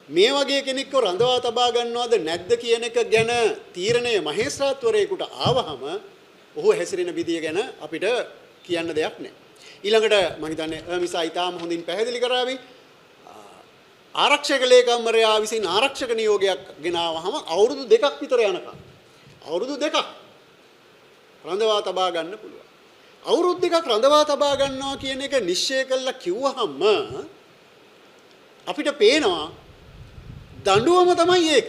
මේ වගේ කෙනෙක්ව රඳවා තබා ගන්නවද නැද්ද කියන එක ගැන තීරණය මහේස්ත්‍රාත්වරයෙකුට ආවහම ඔහු හැසිරෙන විදිය ගැන අපිට කියන්න දෙයක් නැහැ. ඊළඟට මම හිතන්නේ මිසා ඊටාම හොඳින් පැහැදිලි කරાવી ආරක්ෂක ලේකම්වරයා විසින් ආරක්ෂක නියෝගයක් ගෙනාවහම අවුරුදු 2ක් විතර යනකම් අවුරුදු 2ක් රඳවා තබා ගන්න පුළුවන්. අවුරුදු 2ක් රඳවා තබා ගන්නවා කියන එක නිශ්චය කළා කිව්වහම අපිට පේනවා දඬුවම තමයි ඒක.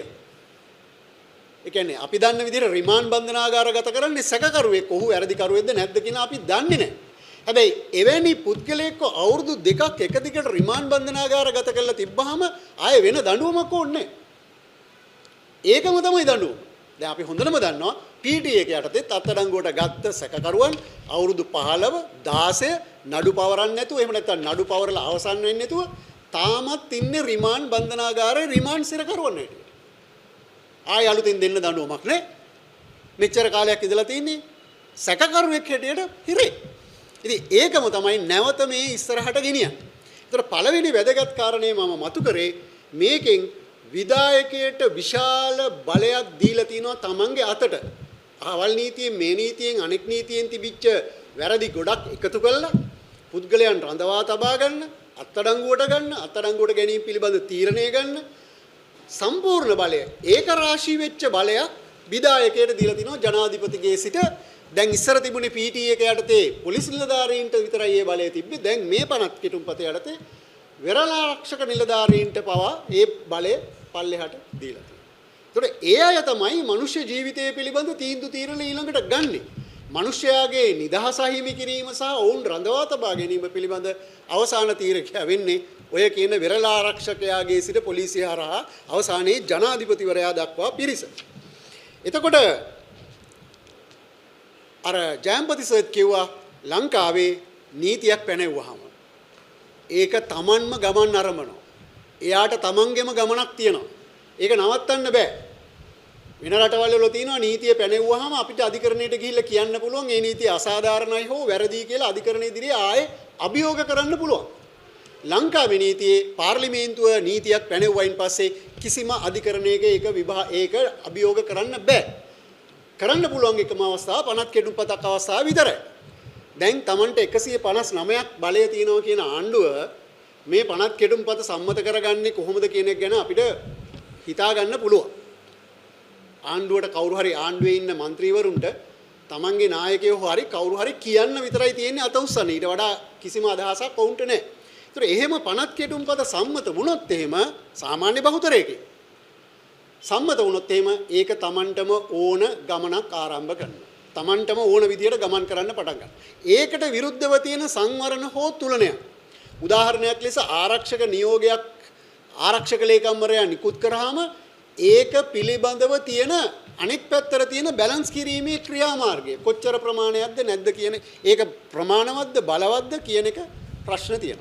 ඒ කියන්නේ අපි දන්න විදිහට රිමාන්ඩ් බන්ධනාගාරගත කරන්නේ සැකකරුවෙක්. ඔහු වැරදිකරුවෙක්ද නැද්ද කියන අපි දන්නේ නැහැ. හැබැයි එවැනි පුද්ගලයෙක්ව අවුරුදු 2ක් එක දිගට රිමාන්ඩ් බන්ධනාගාරගත කරලා තිබ්බහම ආයේ වෙන දඬුවමක් ඕනේ නැහැ. ඒකම තමයි දඬුවම. දැන් අපි හොඳටම දන්නවා PTA එක යටතේ අත්අඩංගුවට ගත්ත සැකකරුවන් අවුරුදු 15 16 නඩු පවරන්නේ නැතුව එහෙම නැත්නම් නඩු පවරලා අවසන් වෙන්නේ නැතුව තාමත් ඉන්නේ රිමාන්ඩ් බන්ධනාගාරේ රිමාන්ඩ් සිරකරුවන් හැටියට. ආය අලුතින් දෙන්න දඬුවමක් නේ. මෙච්චර කාලයක් ඉඳලා තින්නේ සැකකරුවෙක් හැටියට හිරේ. ඉතින් ඒකම තමයි නැවත මේ ඉස්සරහට ගෙනියන්නේ. ඒතර පළවෙනි වැදගත් කාරණේ මම මතු කරේ මේකෙන් විධායකයට විශාල බලයක් දීලා තිනවා තමන්ගේ අතට. අහවල් නීතියෙන් මේ නීතියෙන් අනෙක් නීතියෙන් තිබිච්ච වැරදි ගොඩක් එකතු කරලා පුද්ගලයන් රඳවා තබා ගන්න, අත්අඩංගුවට ගැනීම පිළිබඳ තීරණය ගන්න සම්පූර්ණ බලය ඒක රාශී වෙච්ච බලයක් විධායකයට දීලා තිනවා ජනාධිපතිගේ සිට. දැන් ඉස්සර තිබුණේ PTA එක යටතේ පොලිස් නිලධාරීන්ට විතරයි මේ බලය තිබ්බේ. දැන් මේ පනත් කිටුම්පත යටතේ වෙරළාරක්ෂක නිලධාරීන්ට පවා ඒ බලය පල්ලෙහාට දීලා තියෙනවා. ඒතකොට ඒ අය තමයි මනුෂ්‍ය ජීවිතය පිළිබඳ තීන්දුව తీරන ඊළඟට ගන්නෙ. මනුෂ්‍යයාගේ නිදහස හිමි කිරීම සහ ඔවුන් රඳවා තබා ගැනීම පිළිබඳ අවසාන තීරකයා වෙන්නේ ඔය කියන වෙරළාරක්ෂකයාගේ සිට පොලිසිය හරහා අවසානයේ ජනාධිපතිවරයා දක්වා පිරිස. එතකොට අර ජයම්පති සර් කිව්වා ලංකාවේ නීතියක් පැනෙවුවාම ඒක තමන්ම ගමන් අරඹනවා. එයාට තමන්ගේම ගමනක් තියෙනවා. ඒක නවත්තන්න බෑ. වෙන රටවල් වල තියෙනවා නීතිය පැනෙවුවාම අපිට අධිකරණයට ගිහිල්ලා කියන්න පුළුවන් මේ නීතිය අසාධාරණයි හෝ වැරදි කියලා අධිකරණයේ ඉදිරියේ ආයේ අභියෝග කරන්න පුළුවන්. ලංකාවේ නීතියේ පාර්ලිමේන්තුව නීතියක් පැනෙවුවයින් පස්සේ කිසිම අධිකරණයක ඒක අභියෝග කරන්න බෑ. කරන්න පුළුවන් එකම අවස්ථාව පනත් කෙටුම්පතක් අවස්ථාව විතරයි. දැන් Tamanට 159ක් බලය තියෙනවා කියන ආණ්ඩුව මේ පනත් කෙටුම්පත සම්මත කරගන්නේ කොහොමද කියන එක ගැන අපිට හිතා ගන්න පුළුවන්. ආණ්ඩුවට කවුරු හරි ආණ්ඩුවේ ඉන්න മന്ത്രിවරුන්ට Tamanගේ නායකයෝ හරි කවුරු හරි කියන්න විතරයි තියෙන්නේ අත උස්සන්නේ. ඊට වඩා කිසිම අදහසක් වුන්ට නැහැ. ඒතර එහෙම පනත් කෙටුම්පත සම්මත වුණොත් එහෙම සාමාන්‍ය බහුතරයකින් සම්මත වුණොත් එහෙම ඒක Tamanටම ඕන ගමනක් ආරම්භ කරනවා. Tamanටම ඕන විදියට ගමන් කරන්න පටන් ගන්නවා. ඒකට විරුද්ධව තියෙන සංවරණ හෝ තුලනයක්. උදාහරණයක් ලෙස ආරක්ෂක නියෝගයක් ආරක්ෂක ලේකම්වරයා නිකුත් කරාම ඒක පිළිබඳව තියෙන අනෙක් පැත්තට තියෙන බැලන්ස් කිරීමේ ක්‍රියාමාර්ගය කොච්චර ප්‍රමාණයක්ද නැද්ද කියන ඒක ප්‍රමාණවත්ද බලවත්ද කියන එක ප්‍රශ්න තියෙනවා.